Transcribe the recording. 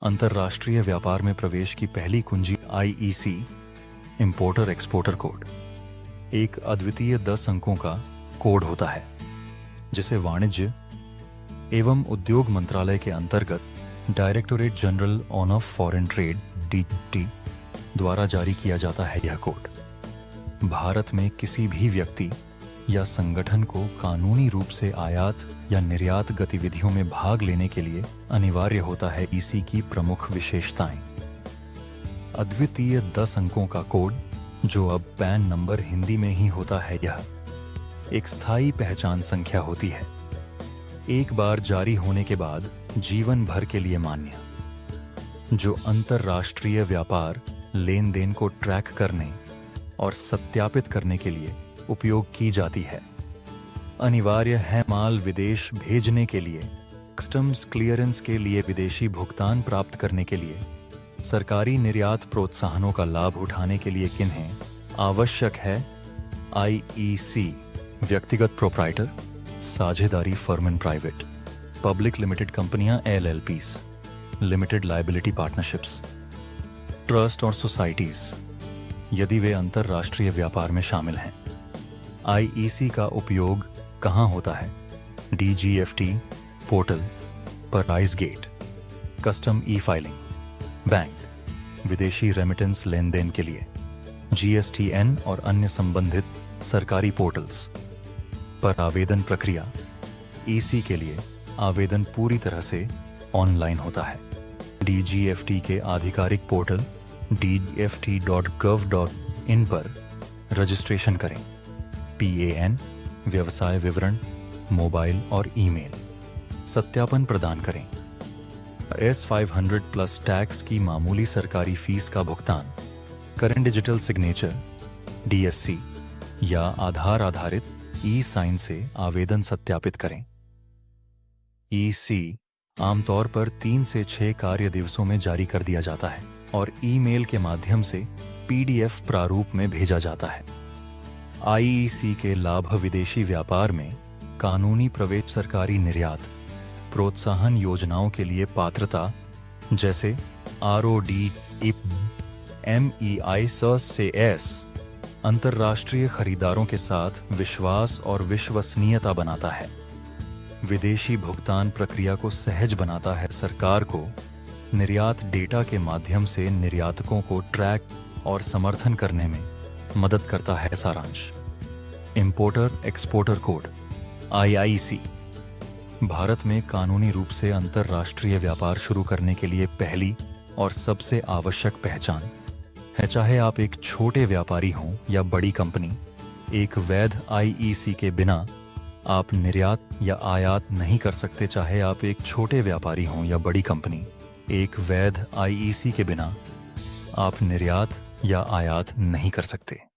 अंतर्राष्ट्रीय व्यापार में प्रवेश की पहली कुंजी आईईसी इंपोर्टर एक्सपोर्टर कोड एक अद्वितीय 10 अंकों का कोड होता है जिसे वाणिज्य एवं उद्योग मंत्रालय के अंतर्गत directorate general on foreign trade (DGT) द्वारा जारी किया जाता है। यह कोड भारत में किसी भी व्यक्ति या संगठन को कानूनी रूप से आयात या निर्यात गतिविधियों में भाग लेने के लिए अनिवार्य होता है। इसी की प्रमुख विशेषताएं: अद्वितीय 10 अंकों का कोड जो अब पैन नंबर हिंदी में ही होता है। यह एक स्थायी पहचान संख्या होती है, एक बार जारी होने के बाद जीवन भर के लिए मान्य, जो अंतर्राष्ट्रीय व्यापार लेन देन को ट्रैक करने और सत्यापित करने के लिए उपयोग की जाती है। अनिवार्य है माल विदेश भेजने के लिए, कस्टम्स क्लियरेंस के लिए, विदेशी भुगतान प्राप्त करने के लिए, सरकारी निर्यात प्रोत्साहनों का लाभ उठाने के लिए किन्हें आवश्यक है। आईईसी व्यक्तिगत प्रोप्राइटर, साझेदारी firm and private, public limited कंपनियां LLPs, limited liability partnerships, trust और सोसाइटीज यदि वे अंतर्राष्ट्रीय व्यापार में शामिल हैं। आईईसी का उपयोग कहाँ होता है? DGFT पोर्टल पर, राइस गेट, कस्टम ई-फाइलिंग, बैंक, विदेशी रेमिटेंस लेन देन के लिए, GSTN और अन्य संबंधित सरकारी पोर्टल्स पर। आवेदन प्रक्रिया: EC के लिए आवेदन पूरी तरह से ऑनलाइन होता है। DGFT के आधिकारिक पोर्टल dgft.gov.in पर रजिस्ट्रेशन करें। PAN, व्यवसाय विवरण, मोबाइल और ईमेल सत्यापन प्रदान करें। S500 प्लस टैक्स की मामूली सरकारी फीस का भुगतान करें। डिजिटल सिग्नेचर DSC या आधार आधारित ई-साइन से आवेदन सत्यापित करें। EC आमतौर पर 3 से 6 कार्य दिवसों में जारी कर दिया जाता है और ईमेल के माध्यम से PDF प्रारूप में भेजा जाता है। आईईसी के लाभ: विदेशी व्यापार में कानूनी प्रवेश, सरकारी निर्यात प्रोत्साहन योजनाओं के लिए पात्रता जैसे ROD, IP, MEI से S, अंतर्राष्ट्रीय खरीदारों के साथ विश्वास और विश्वसनीयता बनाता है। विदेशी भुगतान प्रक्रिया को सहज बनाता है। सरकार को निर्यात डेटा के माध्यम से निर्यातकों को ट्रैक और समर्थन करने में मदद करता है। सारांश: importer exporter code IIC Bharat में कानूनी रूप से अंतर्राष्ट्रीय व्यापार शुरू करने के लिए पहली और सबसे आवश्यक पहचान है। चाहे आप एक छोटे व्यापारी हों या बड़ी कंपनी, एक वैध आईईसी के बिना आप निर्यात या आयात नहीं कर सकते। चाहे आप एक छोटे व्यापारी हों या बड़ी कंपनी, एक वैध आईईसी के बिना आप निर्यात या आयात नहीं कर सकते।